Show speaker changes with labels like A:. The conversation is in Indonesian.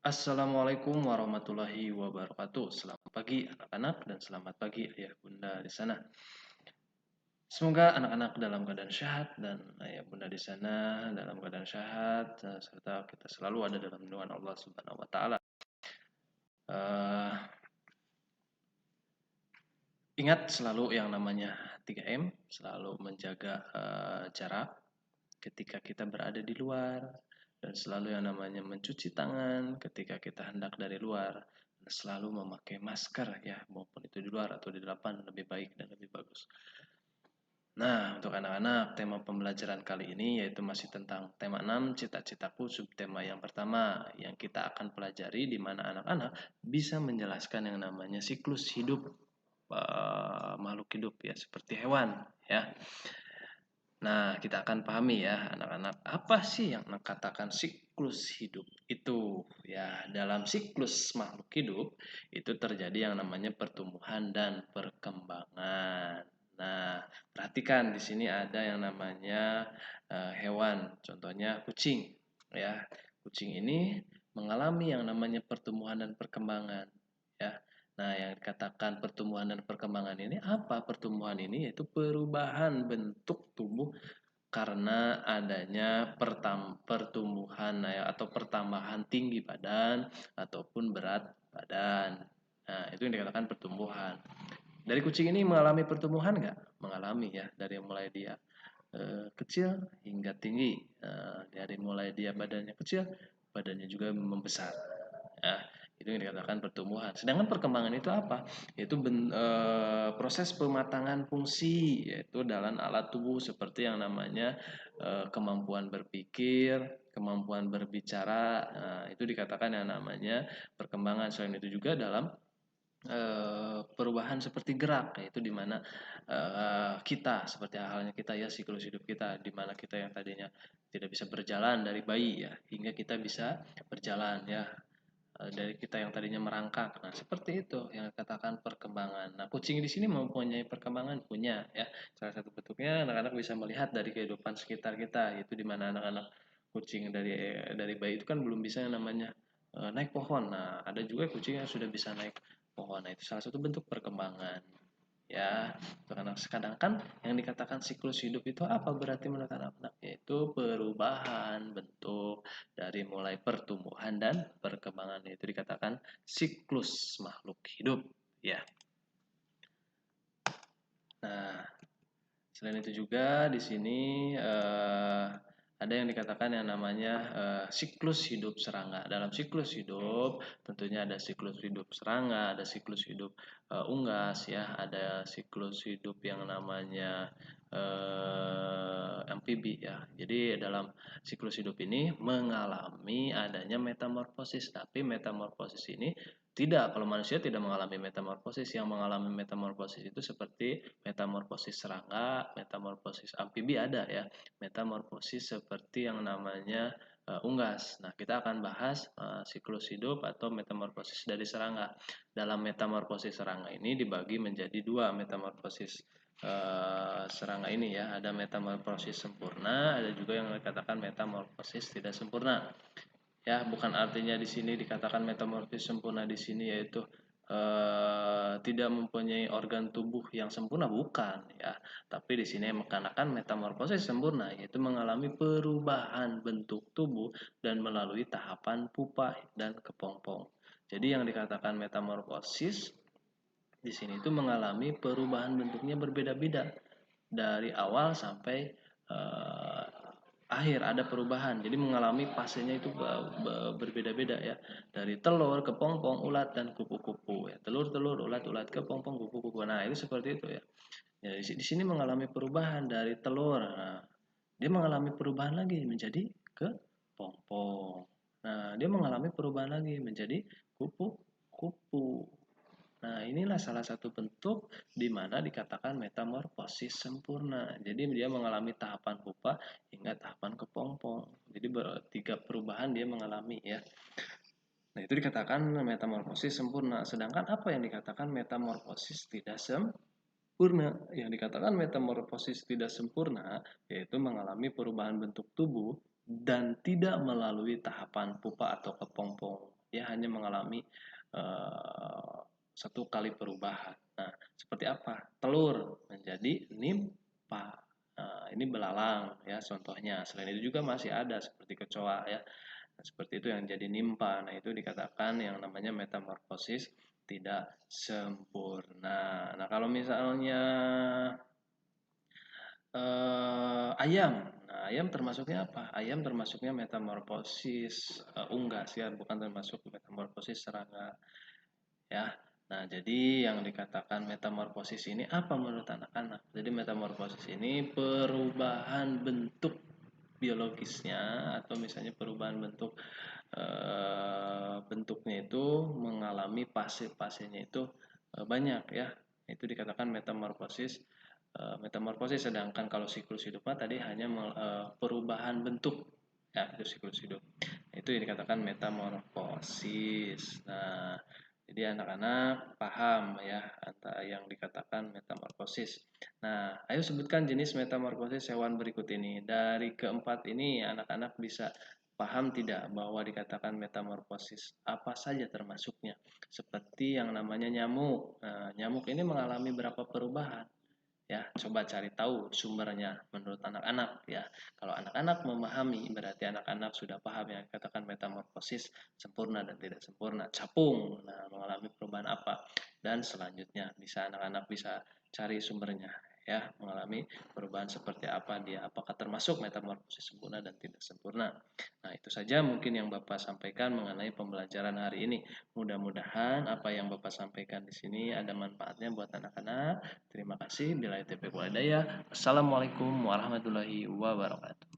A: Assalamualaikum warahmatullahi wabarakatuh. Selamat pagi anak-anak dan selamat pagi ayah bunda di sana. Semoga anak-anak dalam keadaan sehat dan ayah bunda di sana dalam keadaan sehat serta kita selalu ada dalam lindungan Allah Subhanahu wa taala. Ingat selalu yang namanya 3M, selalu menjaga jarak ketika kita berada di luar dan selalu yang namanya mencuci tangan ketika kita hendak dari luar dan selalu memakai masker ya maupun itu di luar atau di dalam lebih baik dan lebih bagus. Nah, untuk anak-anak, tema pembelajaran kali ini yaitu masih tentang tema 6, cita-citaku, subtema yang pertama yang kita akan pelajari di mana anak-anak bisa menjelaskan yang namanya siklus hidup makhluk hidup ya seperti hewan ya. Nah, kita akan pahami ya anak-anak apa sih yang dikatakan siklus hidup itu ya. Dalam siklus makhluk hidup itu terjadi yang namanya pertumbuhan dan perkembangan. Nah, perhatikan di sini ada yang namanya hewan, contohnya kucing ya. Kucing ini mengalami yang namanya pertumbuhan dan perkembangan ya. Nah, yang dikatakan pertumbuhan dan perkembangan ini apa? Pertumbuhan ini yaitu perubahan bentuk tubuh karena adanya pertumbuhan ya, atau pertambahan tinggi badan ataupun berat badan. Nah, itu yang dikatakan pertumbuhan. Dari kucing ini mengalami pertumbuhan nggak? Mengalami ya, dari mulai dia kecil hingga tinggi. Dari mulai dia badannya kecil, badannya juga membesar. Ya, itu yang dikatakan pertumbuhan. Sedangkan perkembangan itu apa? Yaitu proses pematangan fungsi, yaitu dalam alat tubuh seperti yang namanya kemampuan berpikir, kemampuan berbicara. Nah, itu dikatakan yang namanya perkembangan. Selain itu juga dalam perubahan seperti gerak, yaitu di mana kita seperti halnya kita ya siklus hidup kita di mana kita yang tadinya tidak bisa berjalan dari bayi ya hingga kita bisa berjalan ya dari kita yang tadinya merangkak. Nah, seperti itu yang dikatakan perkembangan. Nah, kucing di sini mempunyai perkembangan, punya ya. Salah satu bentuknya anak-anak bisa melihat dari kehidupan sekitar kita, yaitu di mana anak-anak kucing dari bayi itu kan belum bisa yang namanya naik pohon. Nah, ada juga kucing yang sudah bisa naik pohon. Nah, itu salah satu bentuk perkembangan. Ya, karena sedangkan yang dikatakan siklus hidup itu apa berarti menurut anak-anak? Yaitu perubahan bentuk dari mulai pertumbuhan dan perkembangan itu dikatakan siklus makhluk hidup ya. Nah, selain itu juga di sini ada yang dikatakan yang namanya siklus hidup serangga. Dalam siklus hidup tentunya ada siklus hidup serangga, ada siklus hidup unggas ya, ada siklus hidup yang namanya amfibi ya. Jadi dalam siklus hidup ini mengalami adanya metamorfosis, tapi metamorfosis ini tidak, kalau manusia tidak mengalami metamorfosis. Yang mengalami metamorfosis itu seperti metamorfosis serangga, metamorfosis amfibi ada ya. Metamorfosis seperti yang namanya unggas. Nah, kita akan bahas siklus hidup atau metamorfosis dari serangga. Dalam metamorfosis serangga ini dibagi menjadi dua metamorfosis serangga ini ya. Ada metamorfosis sempurna, ada juga yang dikatakan metamorfosis tidak sempurna. Ya, bukan artinya di sini dikatakan metamorfosis sempurna di sini yaitu tidak mempunyai organ tubuh yang sempurna, bukan ya. Tapi di sini mengatakan metamorfosis sempurna yaitu mengalami perubahan bentuk tubuh dan melalui tahapan pupa dan kepompong. Jadi yang dikatakan metamorfosis di sini itu mengalami perubahan bentuknya berbeda-beda dari awal sampai eh, akhir ada perubahan. Jadi mengalami fasenya itu berbeda-beda ya. Dari telur, kepompong, ulat dan kupu-kupu ya. Telur-telur, ulat-ulat, kepompong, kupu-kupu. Nah, itu seperti itu ya. Ya, di sini mengalami perubahan dari telur. Nah, dia mengalami perubahan lagi menjadi kepompong. Nah, dia mengalami perubahan lagi menjadi kupu-kupu. Nah, inilah salah satu bentuk di mana dikatakan metamorfosis sempurna. Jadi dia mengalami tahapan pupa hingga tahapan kepompong. Jadi tiga perubahan dia mengalami ya. Nah, itu dikatakan metamorfosis sempurna. Sedangkan apa yang dikatakan metamorfosis tidak sempurna? Yang dikatakan metamorfosis tidak sempurna yaitu mengalami perubahan bentuk tubuh dan tidak melalui tahapan pupa atau kepompong. dia hanya mengalami eh, satu kali perubahan. Nah, seperti apa? Telur menjadi nimpa. Nah, ini belalang ya contohnya. Selain itu juga masih ada seperti kecoa ya. Nah, seperti itu yang jadi nimpa. Nah, itu dikatakan yang namanya metamorfosis tidak sempurna. Nah, kalau misalnya ayam. Nah, ayam termasuknya apa? Ayam termasuknya metamorfosis unggas ya, bukan termasuk metamorfosis serangga ya. Nah, jadi yang dikatakan metamorfosis ini apa menurut anak-anak? Jadi metamorfosis ini perubahan bentuk biologisnya atau misalnya perubahan bentuknya itu mengalami fase-fasenya itu banyak ya. Itu dikatakan metamorfosis. Metamorfosis sedangkan kalau siklus hidupnya tadi hanya perubahan bentuk ya itu siklus hidup. Itu yang dikatakan metamorfosis. Nah, jadi anak-anak paham ya antara yang dikatakan metamorfosis. Nah, ayo sebutkan jenis metamorfosis hewan berikut ini. Dari keempat ini anak-anak bisa paham tidak bahwa dikatakan metamorfosis apa saja termasuknya? Seperti yang namanya nyamuk. Nah, nyamuk ini mengalami berapa perubahan? Ya, coba cari tahu sumbernya menurut anak-anak ya. Kalau anak-anak memahami berarti anak-anak sudah paham yang dikatakan metamorfosis sempurna dan tidak sempurna. Capung, nah mengalami perubahan apa? Dan selanjutnya bisa anak-anak bisa cari sumbernya ya, mengalami perubahan seperti apa dia, apakah termasuk metamorfosis sempurna dan tidak sempurna. Nah, itu saja mungkin yang Bapak sampaikan mengenai pembelajaran hari ini. Mudah-mudahan apa yang Bapak sampaikan di sini ada manfaatnya buat anak-anak. Terima kasih. Bila itu Assalamualaikum warahmatullahi wabarakatuh.